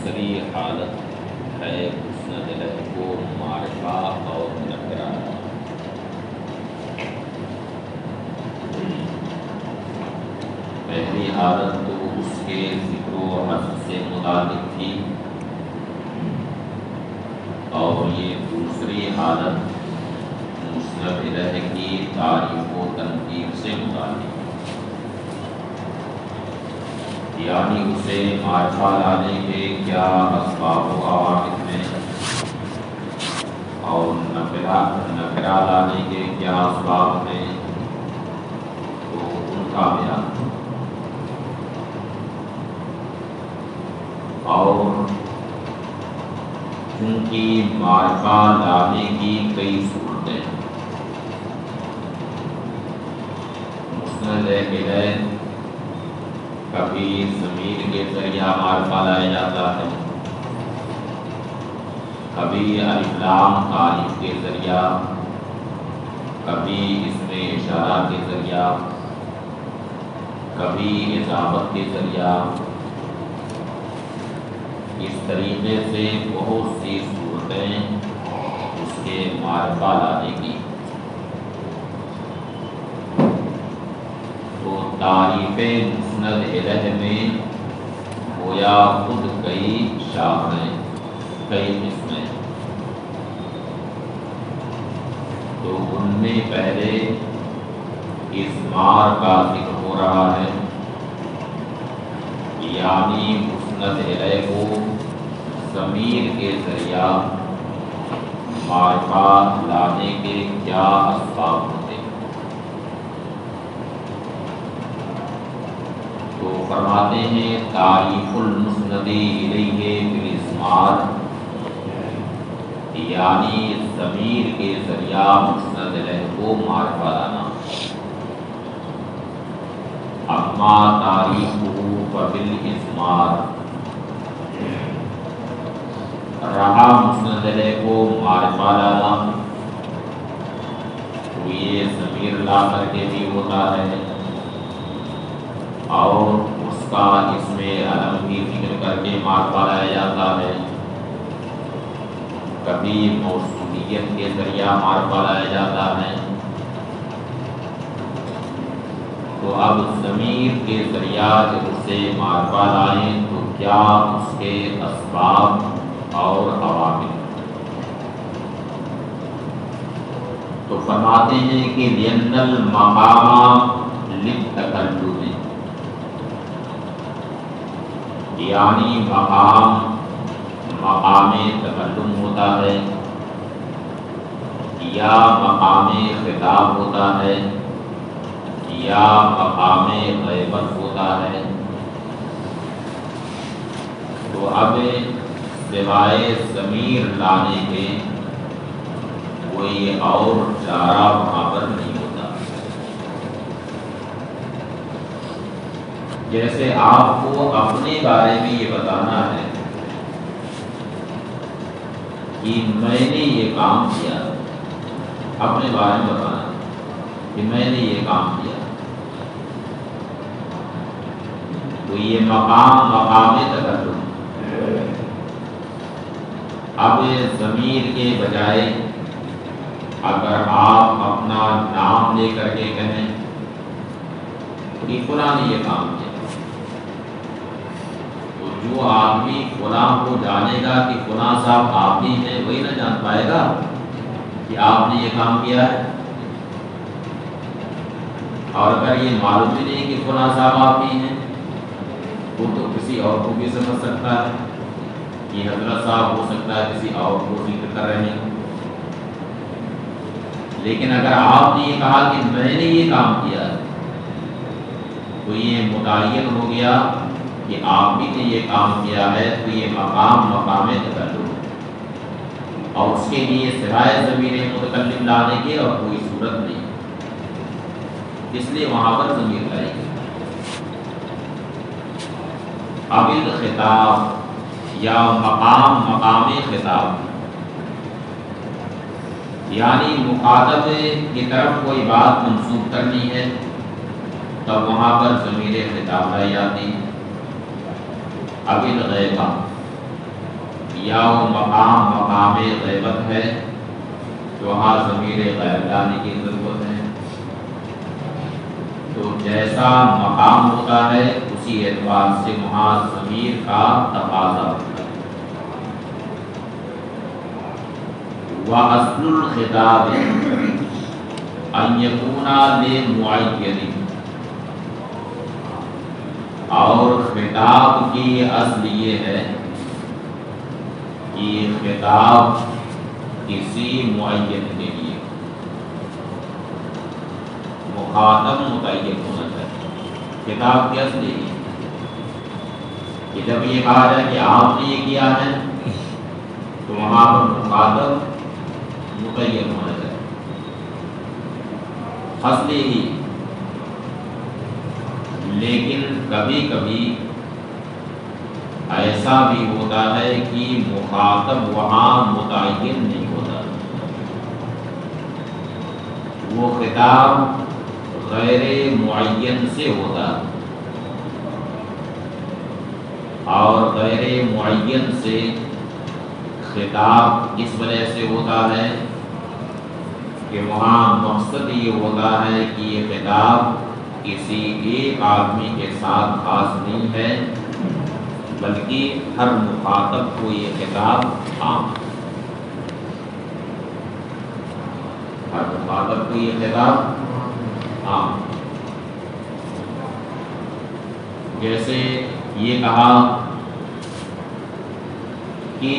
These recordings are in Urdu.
دوسری حالت ہے مسند لہ کو معرفہ اور نکرہ۔ پہلی حالت تو اس کے ذکر و حذف سے متعلق تھی، اور یہ دوسری حالت مسند لہ کی تعریف و تنقیب سے متعلق، یعنی اسے معرفہ لانے کے کیا اسباب و عوامل ہیں اور نکرہ لانے کے کیا اسباب ہیں، تو ان کا بیان، اور چونکہ معرفہ لانے کی کئی صورتیں، مسند لہ کبھی ضمیر کے ذریعہ معرفہ لایا جاتا ہے، کبھی الف لام تعریف کے ذریعہ، کبھی اسم اشارہ کے ذریعہ، کبھی اضافت کے ذریعہ۔ اس طریقے سے بہت سی صورتیں اس کے معرفہ لانے کی۔ تو تعریف مسند لہ میں گویا خود کئی شاخیں، کئی قسمیں، تو ان میں پہلے اضمار کا ذکر ہو رہا ہے، یعنی مسند لہ کو ضمیر کے ذریعہ معرفہ لانے کے کیا اسباب ہوتے ہیں۔ تو فرماتے ہیں تعریف المسند الیہ بالاضمار، یعنی ضمیر کے ذریعہ مسند لہ کو معرفہ لانا۔ اما تعریفہ فبالاضمار، رہا مسند لہ کو معرفہ لانا تو یہ ضمیر لا کر کے بھی ہوتا ہے، اور اس کا اسم علم بھی ذکر کر کے معرفہ لایا جاتا ہے، کبھی موصولیت کے ذریعہ معرفہ لایا جاتا ہے۔ تو اب ضمیر کے ذریعہ جب اسے معرفہ لائیں تو کیا اس کے اسباب اور عوامل، تو فرماتے ہیں کہ لأن المقام للتکلم، یعنی مقام تکلم ہوتا ہے، یا مقام خطاب ہوتا ہے، یا مقام غیبت ہوتا ہے۔ تو اب سوائے ضمیر لانے کے کوئی اور چارہ وہاں پر نہیں ہوتا۔ جیسے آپ کو اپنے بارے میں یہ بتانا ہے کہ میں نے یہ کام کیا، اپنے بارے میں بتانا کہ میں نے یہ کام کیا، تو یہ مقام تکلم۔ اب ضمیر کے بجائے اگر آپ اپنا نام لے کر کے کہیں کہ فلاں نے یہ کام کیا، تو جو آدمی فلاں کو جانے گا کہ فلاں صاحب آپ ہی ہیں، وہی نہ جان پائے گا کہ آپ نے یہ کام کیا ہے۔ اور اگر یہ معلوم ہی نہیں کہ فلاں صاحب آپ ہی ہیں، وہ تو کسی اور کو بھی سمجھ سکتا ہے کہ حضرت صاحب ہو سکتا ہے کسی اور کو ذکر کر رہے ہیں۔ لیکن اگر آپ نے یہ کہا کہ میں نے یہ کام کیا تو یہ متعین ہو گیا کہ آپ ہی نے یہ کام کیا ہے، تو یہ مقام تکلم، اور اس کے لیے سوائے ضمیر متکلم لانے کے اور کوئی صورت نہیں، اس لیے وہاں پر ضمیر لائے گی۔ اب الخطاب یا مقام خطاب، یعنی مخاطب کی طرف کوئی بات منسوب کرنی ہے، تب وہاں پر ضمیر خطاب لائی جاتی ہے۔ اب الغیبہ، یا وہ مقام غیبت ہے جو وہاں ضمیر غیب لانے کی ضرورت ہے. تو جیسا مقام ہوتا ہے اسی اعتبار سے وہاں ضمیر کا تقاضا ہوتا ہے. وَأَصْلُ الْخِطَابِ أَنْ يَكُونَ لِمُعَيَّنٍ، اور خطاب کی اصل یہ ہے کہ خطاب کسی معین کے لیے مخاطب متعین ہونا چاہیے. خطاب کی اصل یہ کہ جب یہ کہا جائے کہ آپ نے یہ کیا ہے تو وہاں پر مخاطب متعین ہونا چاہیے. اصل ہی. لیکن کبھی کبھی ایسا بھی ہوتا ہے کہ مخاطب وہاں متعین نہیں ہوتا، وہ خطاب غیر معین سے ہوتا، اور غیر معین سے خطاب اس وجہ سے ہوتا ہے کہ وہاں مقصد یہ ہوتا ہے کہ یہ خطاب کسی ایک آدمی کے ساتھ خاص نہیں ہے بلکہ ہر مخاطب کو یہ خطاب عام ہے. ہر مخاطب کو یہ خطاب عام ہے. جیسے یہ کہا کہ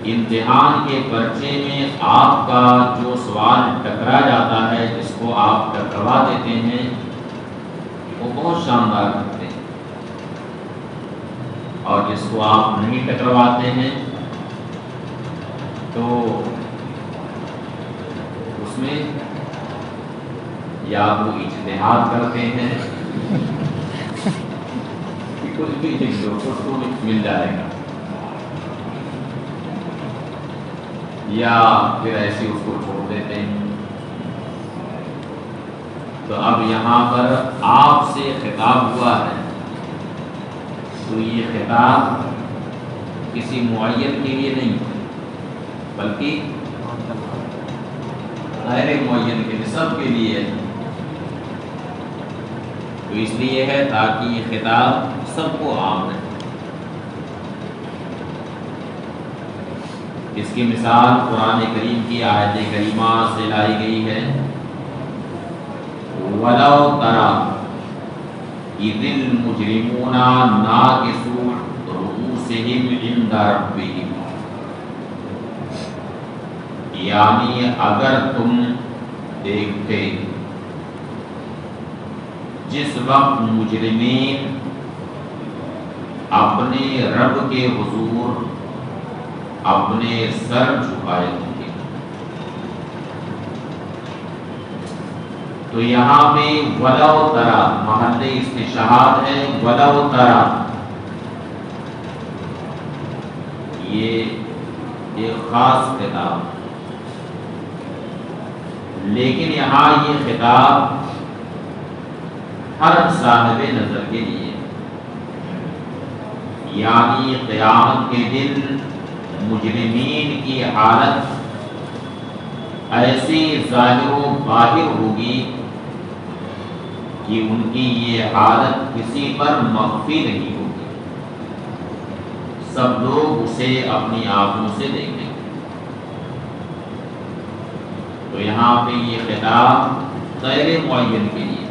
امتحان کے پرچے میں آپ کا جو سوال ٹکرا جاتا ہے، جس کو آپ ٹکروا دیتے ہیں، وہ بہت شاندار کرتے ہیں، اور جس کو آپ نہیں ٹکرواتے ہیں تو اس میں یا وہ اجتہاد کرتے ہیں کہ کچھ بھی لکھ دو اس کو مل جائے گا، یا پھر ایسے اس کو چھوڑ دیتے ہیں. تو اب یہاں پر آپ سے خطاب ہوا ہے تو یہ خطاب کسی معین کے لیے نہیں بلکہ غیر معین کے لیے، سب کے لیے ہے. تو اس لیے ہے تاکہ یہ خطاب سب کو عام رہے. اس کی مثال قرآن کریم کی آیت کریمہ سے لائی گئی ہے. وَلَوْ تَرَىٰ إِذِ الْمُجْرِمُونَ نَاكِسُو رُءُوسِهِمْ عِندَ رَبِّهِمْ، یعنی اگر تم دیکھتے جس وقت مجرمین اپنے رب کے حضور اپنے سر جھکائے ہوں گے. تو یہاں پہ وَلَوْ تَرَىٰ محل استشہاد ہے. وَلَوْ تَرَىٰ یہ ایک خاص خطاب، لیکن یہاں یہ خطاب ہر صاحب نظر کے لیے، یعنی قیامت کے دن مجرمین کی حالت ایسی ظاہر و باہر ہوگی کہ ان کی یہ حالت کسی پر مخفی نہیں ہوگی، سب لوگ اسے اپنی آنکھوں سے دیکھیں گے. تو یہاں پہ یہ خطاب غیر معین کے لیے،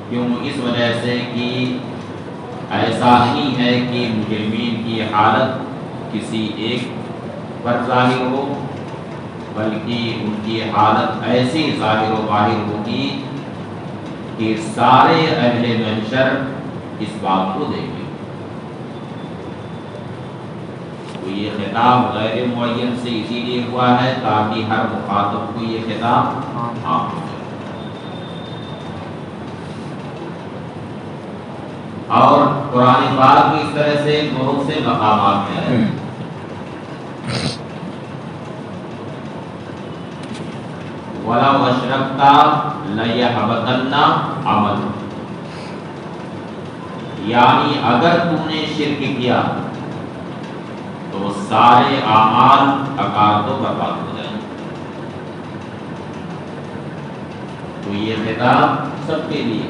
کیوں؟ اس وجہ سے کہ ایسا نہیں ہے کہ مجرمین کی حالت کسی ایک پر ظاہر ہو، بلکہ ان کی حالت ایسی ظاہر و باہر ہوگی کہ سارے اہل محشر اس بات کو دیکھیں. تو یہ خطاب غیر معین سے اسی لیے ہوا ہے تاکہ ہر مخاطب کو یہ خطاب عام ہو جائے. اور قرآن پاک بھی اس طرح سے بہت سے مقامات میں آئے. وَلَوْ أَشْرَكْتَ لَيَحْبَطَنَّ عَمَلُكَ، یعنی اگر تم نے شرک کیا تو سارے اعمال عقائد و برباد ہو جائیں. تو یہ خطاب سب کے لیے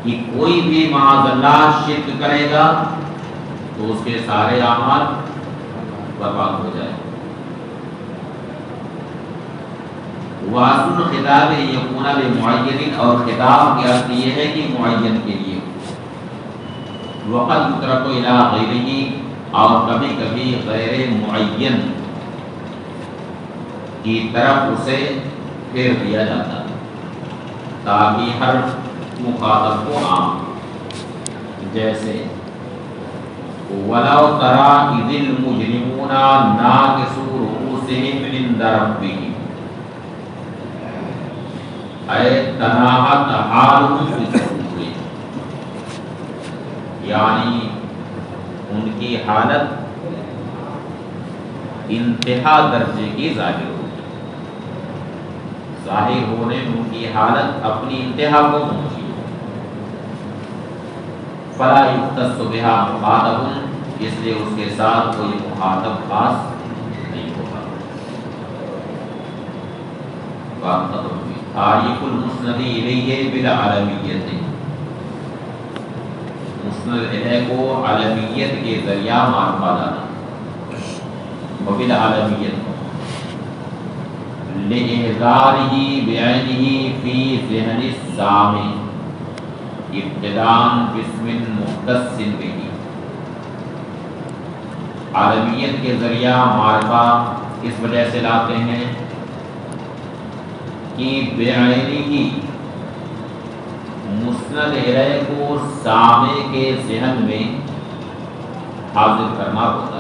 کہ کوئی بھی معاذ اللہ شرک کرے گا تو اس کے سارے اعمال برباد ہو جائیں. واصل خطاب یکون لمعین، اور خطاب کے اصل یہ ہے کہ معین کے لیے. وقد یترک الی غیرہ، اور کبھی کبھی غیر معین کی طرف اسے پھیر دیا جاتا ہے تاکہ ہر مخاطب کو عام. جیسے وَلَوْ تَرَىٰ إِذِ الْمُجْرِمُونَ نَاكِسُو رُءُوسِهِمْ عِندَ رَبِّهِمْ، اے تناہت حالهم بالسرور، یعنی ان کی حالت انتہا درجے کی ظاہر ہوگی. ظاہر ہونے میں ان کی حالت اپنی انتہا کو پہنچی ہوگی. فلا یختص بها مخاطب، اس لیے اس کے ساتھ کوئی مخاطب خاص نہیں ہوگا. بات ختم ہوئی. تعریف المسند الیہ بالعالمیت، مسند الیہ کو عالمیت کے ذریعہ معرفہ لانا. وبالعالمیت لإحضارہ بعینہ فی ذہن السامع ابتداء باسم مختص بہ، عالمیت کے ذریعہ معرفہ اس وجہ سے لاتے ہیں کہ بعینہ مسند الیہ کو سامع کے ذہن میں حاضر کرنا ہوتا ہے.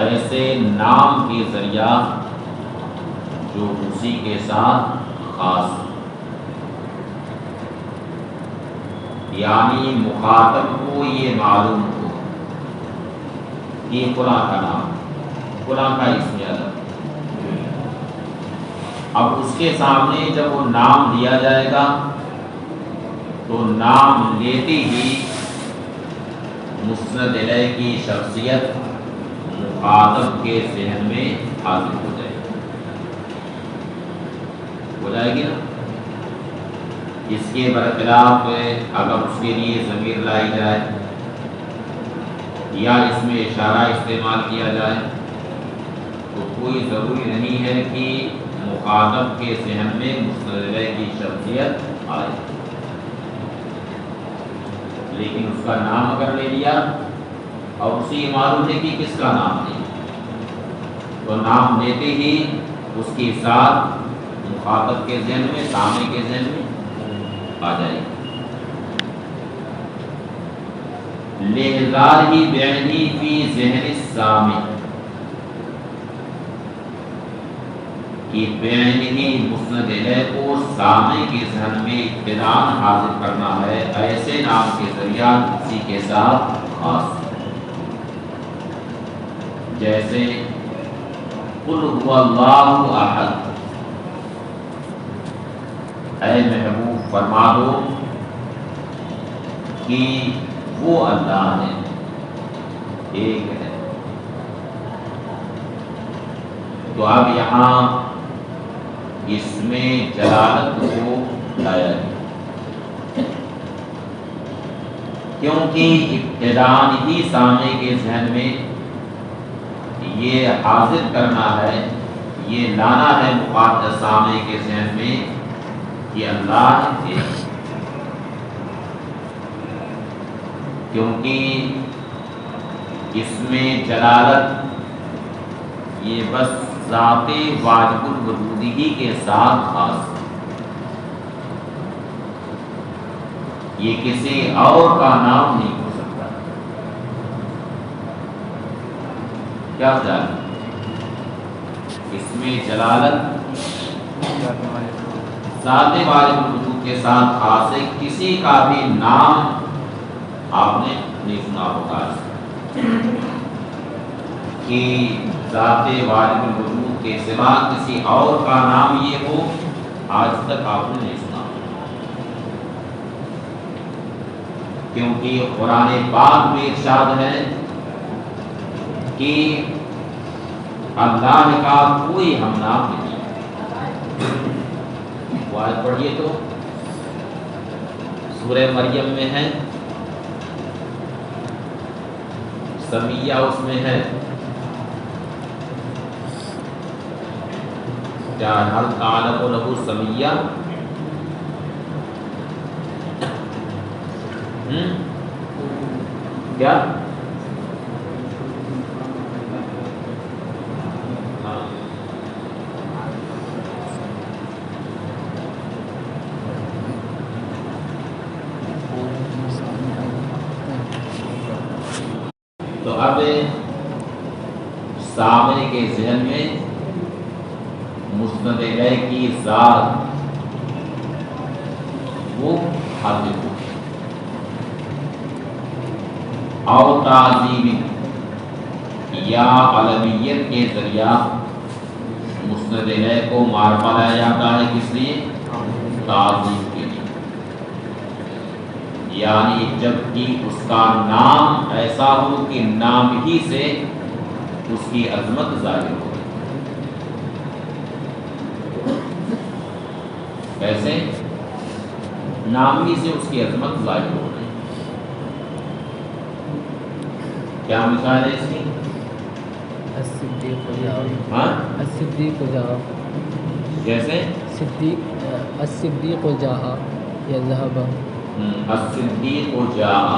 ایسے نام کے ذریعہ جو اسی کے ساتھ خاص، یعنی مخاطب کو یہ معلوم ہو کہ فلاں کا نام، فلاں کا اسم اعظم. اب اس کے سامنے جب وہ نام لیا جائے گا تو نام لیتے ہی مسند الیہ کی شخصیت مخاطب کے ذہن میں حاضر ہو جائے گی نا. اس کے برخلاف اگر اس کے لیے ضمیر لائی جائے یا اس میں اشارہ استعمال کیا جائے تو کوئی ضروری نہیں ہے کہ مخاطب کے ذہن میں مسند الیہ کی شخصیت آئے. لیکن اس کا نام اگر لے لیا اور اسی معلوم ہے کہ کس کا نام ہے تو نام لیتے ہی اس کے ساتھ مخاطب کے ذہن میں، سامع کے ذہن میں آ جائے گی. لإحضارہ بعینہ فی ذہن السامع، کہ بعینہ مسند الیہ کو سامع کے ذہن میں ابتداء حاضر کرنا ہے ایسے نام کے ذریعہ اسی کے ساتھ خاص. جیسے قل هو اللہ احد، اے محبوب فرما دو کہ وہ اللہ ہے، ایک ہے. تو اب یہاں اس میں جلالت کو لایا گیا کیونکہ ابتداء ہی سامع کے ذہن میں یہ حاضر کرنا ہے، یہ لانا ہے مخاطب سامع کے ذہن میں کہ اللہ ہے. کیونکہ اس میں جلالت یہ بس ذات واجب الوجود ہی کے ساتھ خاص، یہ کسی اور کا نام نہیں ہو سکتا. کیا خیال ہے؟ اس میں جلالت ذات واجب الوجود کے ساتھ خاص ہے. کسی کا بھی نام آپ نے نہیں سنا ہوگا کہ ذات واجب الوجود کے سوا کسی اور کا نام یہ ہو، آج تک آپ نے نہیں سنا. کیونکہ قرآن پاک میں ارشاد ہے کہ اللہ کا کوئی ہم نام نہیں. وہ آیت پڑھیے تو سورہ مریم میں ہے، سمیہ اس میں ہے. کیا حل تعلق لہو سمیہ؟ کیا تو اب سامنے کے ذہن میں مسند الیہ کی ذات وہ حاضر ہو اور تعظیم یا علمیت کے ذریعہ مسند الیہ کو معرفہ لایا جاتا ہے. کس لیے؟ تعظیم کے لیے. یعنی جب کہ اس کا نام ایسا ہو کہ نام ہی سے اس کی عظمت ظاہر ہو. کیسے؟ نام ہی سے اس کی عظمت ظاہر ہو رہی. کیا مثال ہے اس کی؟ الصدیق جاء. جیسے الصدیق جاء یا ذهب. الصدیق جاء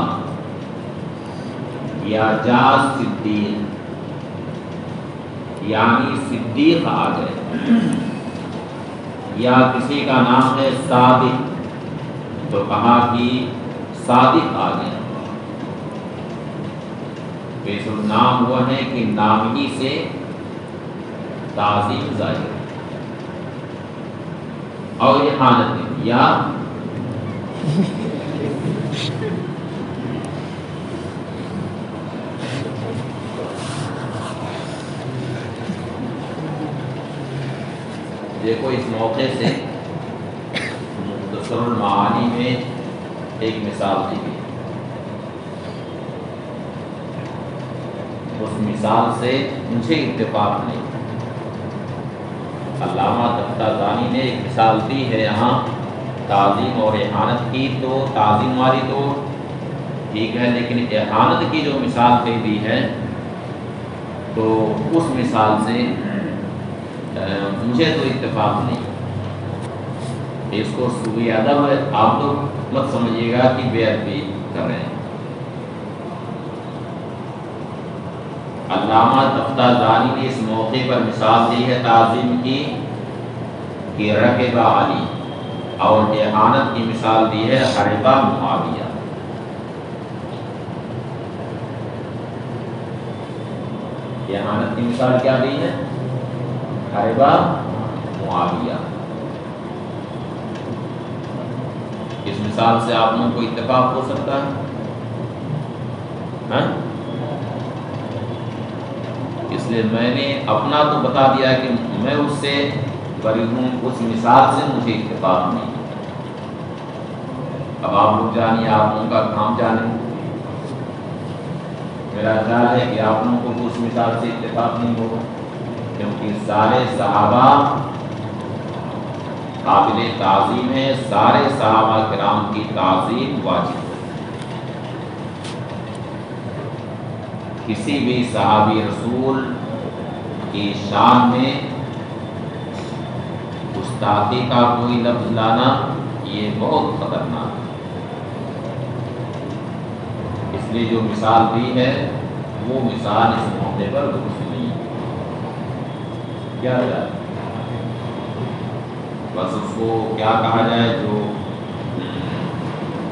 یا جاء الصدیق، یعنی صدیق آ گئے. یا کسی کا نام ہے صادق تو کہا کہ صادق آ گئے. اس نام ہوا ہے کہ نام ہی سے تعظیم ظاہر اور احانت یا دیکھو اس موقع سے مختصر المعانی میں ایک مثال دی گئی. اس مثال سے مجھے اتفاق نہیں. علامہ تفتازانی نے ایک مثال دی ہے یہاں تعظیم اور احانت کی. تو تعظیم والی تو ٹھیک ہے، لیکن احانت کی جو مثال دے دی ہے تو اس مثال سے مجھے تو اتفاق نہیں. اس کو سوء ادب ہے، آپ لوگ مت سمجھیے گا کہ بے ادبی کر رہے ہیں. علامہ تفتازانی نے اس موقع پر مثال دی ہے تعظیم کی کہ رکب علی، اور احانت کی مثال دی ہے حرب معاویہ. احانت کی مثال کیا دی ہے؟ حرب معاویہ. اس مثال سے آپ لوگوں کو اتفاق ہو سکتا ہے؟ اس لیے میں نے اپنا تو بتا دیا کہ میں اس سے بری ہوں، اس مثال سے مجھے اتفاق نہیں. اب آپ لوگ جانیے، آپ لوگوں کا کام جانے. میرا خیال ہے کہ آپ لوگوں کو اس مثال سے اتفاق نہیں ہوگا، کیونکہ سارے صحابہ قابل تعظیم ہیں. سارے صحابہ کرام کی تعظیم واجب ہے. کسی بھی صحابی رسول کی شان میں گستاخی کا کوئی لفظ لانا یہ بہت خطرناک ہے. اس لیے جو مثال دی ہے وہ مثال اس موقع پر درست نہیں ہے. کیا جائے بس اس کو کیا کہا جائے جو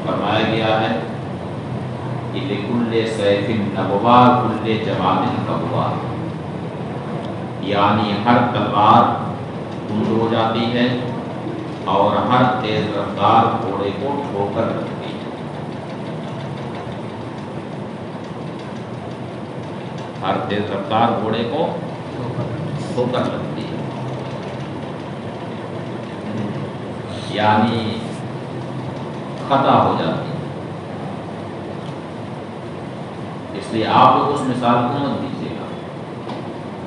فرمایا گیا ہے کہ لکل سیف نبوہ کل جواد کبوہ، یعنی ہر تلوار تند ہو جاتی ہے اور ہر تیز رفتار گھوڑے کو ٹھوکر رکھتی ہے. ہر تیز رفتار گھوڑے کو ٹھوکر لگتی ہے، یعنی خطا ہو جاتی ہے. اس لیے آپ لوگ اس مثال کو مت دیجیے گا.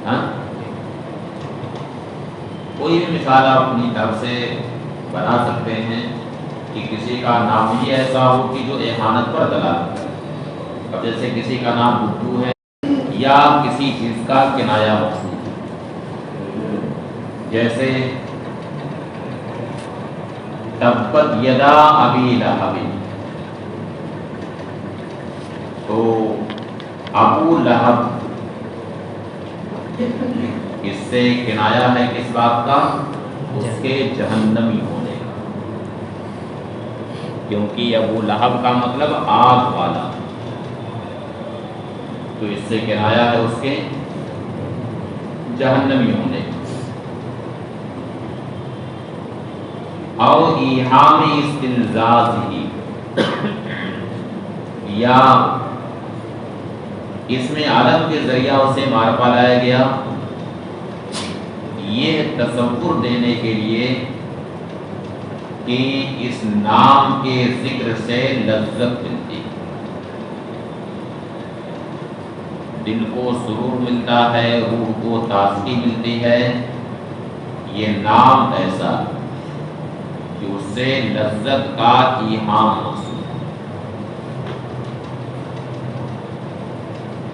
ہاں کوئی بھی مثال آپ اپنی طرف سے بنا سکتے ہیں کہ کسی کا نام ہی ایسا ہو کہ جو احانت پر دلالت کرے. اب جیسے کسی کا نام بڈو ہے یا کسی چیز کا کنایا مقصود ہے، جیسے تبت یدا ابی لہب، تو ابو لہب اس سے کنایا ہے کس بات کا؟ اس کے جہنمی ہونے کا، کیونکہ ابو لہب کا مطلب آگ والا، تو اس سے کنایا ہے اس کے جہنمی ہونے کا. او ایہام استلزازی، یا اس میں علم کے ذریعہ اسے معرفہ لایا گیا، یہ تصور دینے کے لیے کہ اس نام کے ذکر سے لذت ملتی ہے، دل کو سرور ملتا ہے، روح کو تازگی ملتی ہے. یہ نام ایسا کہ اس سے لذت کا ایہام حاصل ہے.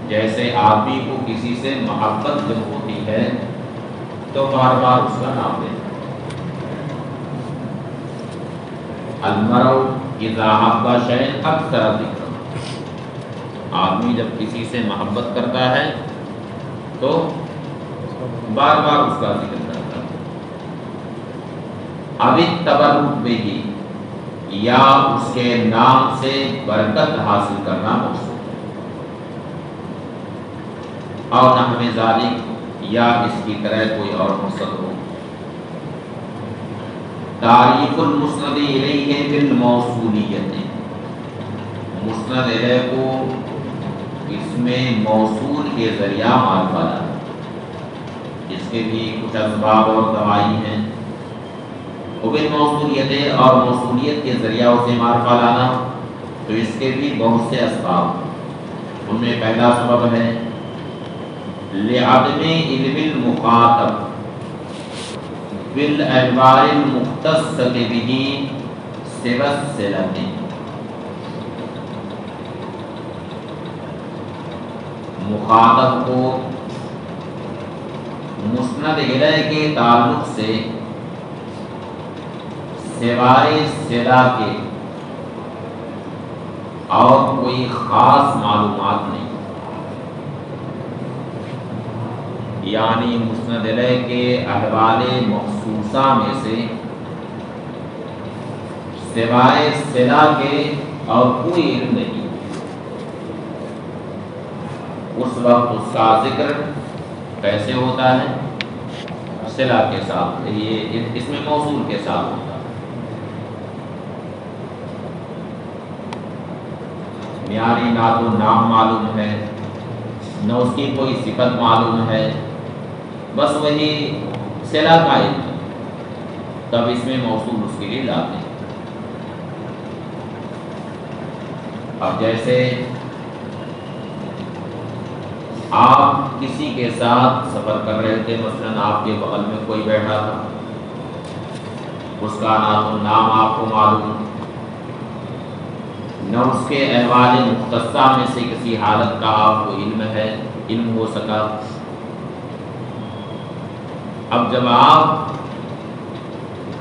جیسے آدمی کو کسی سے محبت جب ہوتی ہے تو بار بار اس کا نام لیتا ہے. المرء اذا حب شیئا اکثر ذکرہ، آدمی جب کسی سے محبت کرتا ہے تو بار بار اس کا ذکر کرتا ہے. اب التبرک بہ، یا اس کے نام سے برکت حاصل کرنا مقصود ہے. اور نحو ذالک، یا اس کی طرح کوئی اور مقصد ہو. تعریف المسند الیہ بالموصولیت، مسند الیہ کو اس میں موصول کے ذریعہ معرفہ لانا، اس کے بھی کچھ اسباب اور دوائی ہیں. بالموصولیت، اور موصولیت کے ذریعہ اسے معرفہ لانا، تو اس کے بھی بہت سے اسباب ہیں. ان میں پہلا سبب ہے لعدم علم المخاطب بالاعتبار المختص به سوى الصلۃ، مخاطب کو مسند الیہ کے تعلق سے سوائے صلہ کے اور کوئی خاص معلومات نہیں. یعنی مسند الیہ کے احوال مخصوصہ میں سے سوائے صلہ کے اور کوئی علم نہیں. اس وقت اس کا ذکر کیسے ہوتا ہے؟ صلہ کے ساتھ، یہ اس میں موصول کے ساتھ ہوتا ہے. یعنی نہ تو نام معلوم ہے، نہ اس کی کوئی صفت معلوم ہے، بس وہی صلہ کا علم، تب اس میں موصول اس کے لیے لاتے ہیں. اب جیسے آپ کسی کے ساتھ سفر کر رہے تھے، مثلاً آپ کے بغل میں کوئی بیٹھا تھا، اس کا نہ تو نام آپ کو معلوم، نہ اس کے احوال مختصہ میں سے کسی حالت کا آپ کو علم ہو سکا. اب جب آپ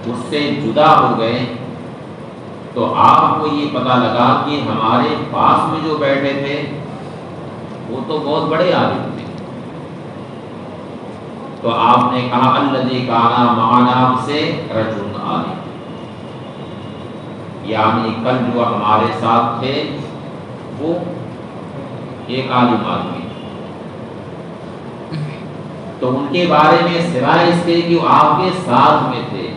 اس سے جدا ہو گئے تو آپ کو یہ پتہ لگا کہ ہمارے پاس میں جو بیٹھے تھے وہ تو بہت بڑے عالم تھے. تو آپ نے کہا الذی کان معنا سے رجل عالم، یعنی کل جو ہمارے ساتھ تھے وہ ایک عالم آدمی. تو ان کے بارے میں سوائے اس کے کہ وہ آپ کے ساتھ میں تھے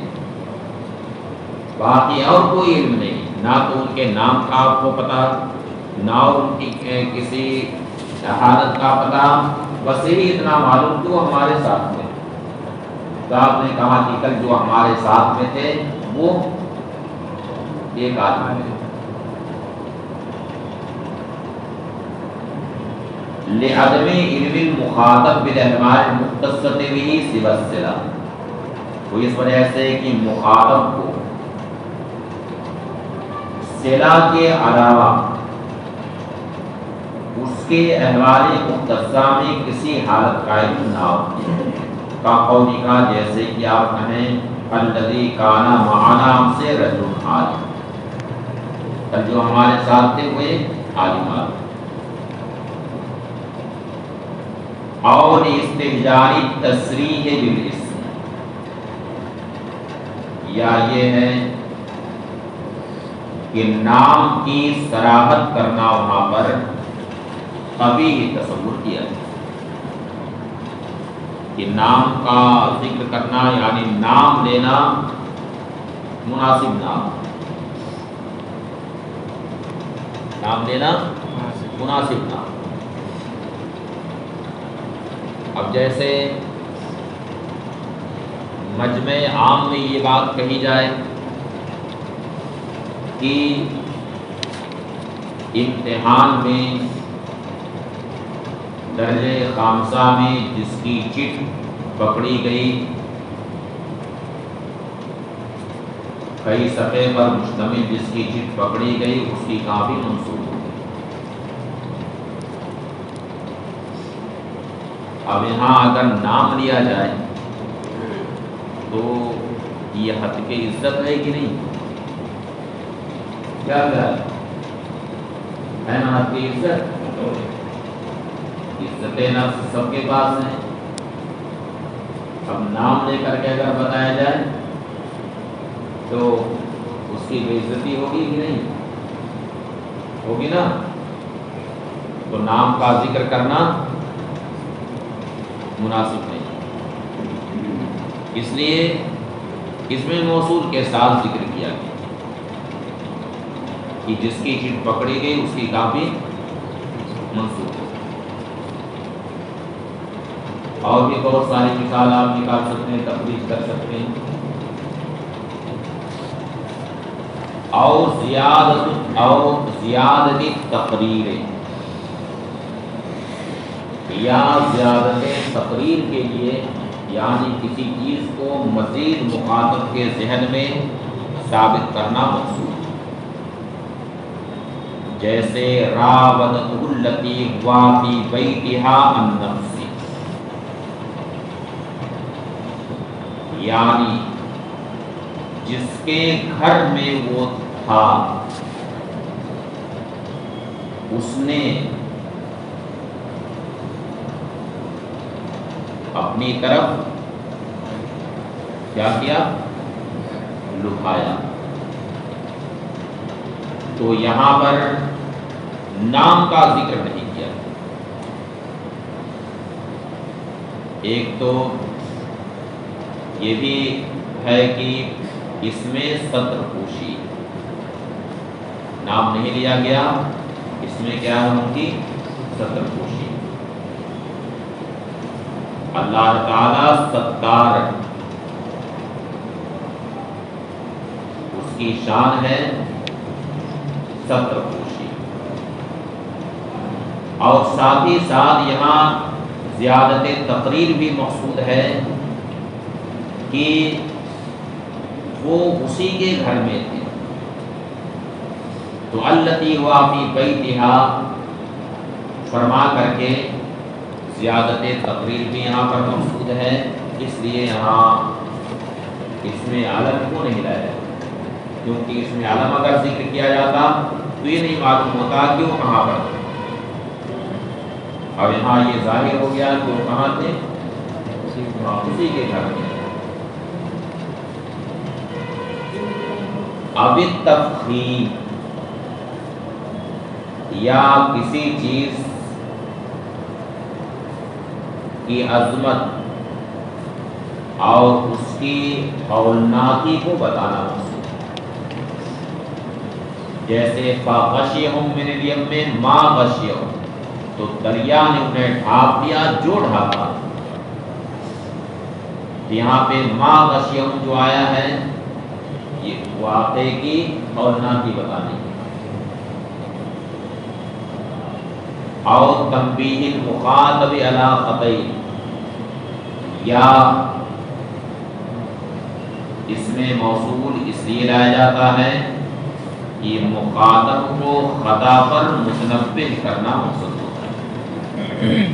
باقی اور کوئی علم نہیں. نہ تو ان کے نام کا آپ کو پتا، نہ ان کی کسی حالت کا پتا، بس یہی اتنا معلوم کہ وہ ہمارے ساتھ میں. تو آپ نے کہا کہ کل جو ہمارے ساتھ میں تھے وہ ایک آدمی ہے. لعدم علم المخاطب بالاحوال المختصة به سوى الصلہ، تو اس وجہ سے کہ مخاطب کو صلہ کے علاوہ اس کے احوال مختصہ میں کسی حالت کا علم نہ ہو، کا قولی کا جیسے کہ آپ کہیں الذی کان معنا، ہم سے رجل عالم، کل جو ہمارے ساتھ تھے وہ عالم آدمی، اور استحجاری تصریح بالاسم، یا یہ ہے کہ نام کی صراحت کرنا وہاں پر قبیح تصور کیا ہے، کہ نام کا ذکر کرنا یعنی نام لینا مناسب نام لینا مناسب نام۔ اب جیسے مجمع عام میں یہ بات کہی جائے کہ امتحان میں درجہ خامسہ میں جس کی چٹ پکڑی گئی، کئی صفحے پر مشتمل جس کی چٹ پکڑی گئی، اس کی کاپی منسوخ ہو گئی۔ اب یہاں اگر نام لیا جائے تو یہ حد کی عزت ہے کہ نہیں؟ کیا ہے نا حد کی عزت؟ عزت نفس سب کے پاس ہے، اب نام لے کر کے اگر بتایا جائے تو اس کی بے عزتی ہوگی کہ نہیں ہوگی نا؟ تو نام کا ذکر کرنا مناسب نہیں، اس لیے اس میں موصول کے ساتھ ذکر کیا گیا کہ جس کی چٹ پکڑی گئی اس کی کاپی منسوخ ہو۔ اور بھی بہت ساری مثال آپ نکال سکتے ہیں، تفریح کر سکتے ہیں۔ اور زیادتی تقریر، یا زیادت تقریر کے لیے یعنی کسی چیز کو مزید مخاطب کے ذہن میں ثابت کرنا مقصود، جیسے راودته التی ہوا فی بیتہا عن نفسی، یعنی جس کے گھر میں وہ تھا اس نے اپنی طرف کیا کیا؟ لبھایا۔ تو یہاں پر نام کا ذکر نہیں کیا۔ ایک تو یہ بھی ہے کہ اس میں ستر پوشی، نام نہیں لیا گیا، اس میں کیا ہوگی؟ ستر پوشی۔ اللہ تعالی ستار، اس کی شان ہے ستر پوشی، اور ساتھ ہی ساتھ یہاں زیادت تقریر بھی مقصود ہے کہ وہ اسی کے گھر میں تھے، تو التی ہوا فی بیتہا فرما کر کے زیادت تقریر بھی یہاں پر مقصود ہے، اس لیے یہاں اس میں علم کو نہیں لایا، کیونکہ اس میں علم اگر ذکر کیا جاتا تو یہ نہیں معلوم ہوتا کہ وہ کہاں پر تھے، اور یہاں یہ ظاہر ہو گیا کہ وہ کہاں تھے، اسی کے گھر میں۔ اب تفخیم، یا کسی چیز کی عظمت اور اس کی ہولناکی کو بتانا مقصود، جیسے فغشیہم من الیم میں ما غشیہم، تو دریا نے انہیں ڈھانپ لیا جو ڈھانپا، یہاں پہ ما غشیہم جو آیا ہے یہ واقعے کی ہولناکی بتانے کی۔ او تنبیہ المخاطب علی خطئ، یا اس میں موصول اس لیے لایا جاتا ہے کہ مخاطب کو خطا پر متنبہ کرنا مقصود ہوتا ہے،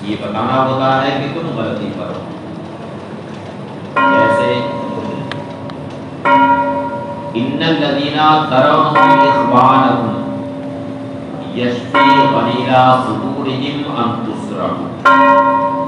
یہ بتانا ہوتا ہے کہ تم غلطی پر ہو. جیسے ان الذین ترون اخوانکم یشفی غلیلا صدورہم ان تسرعوا،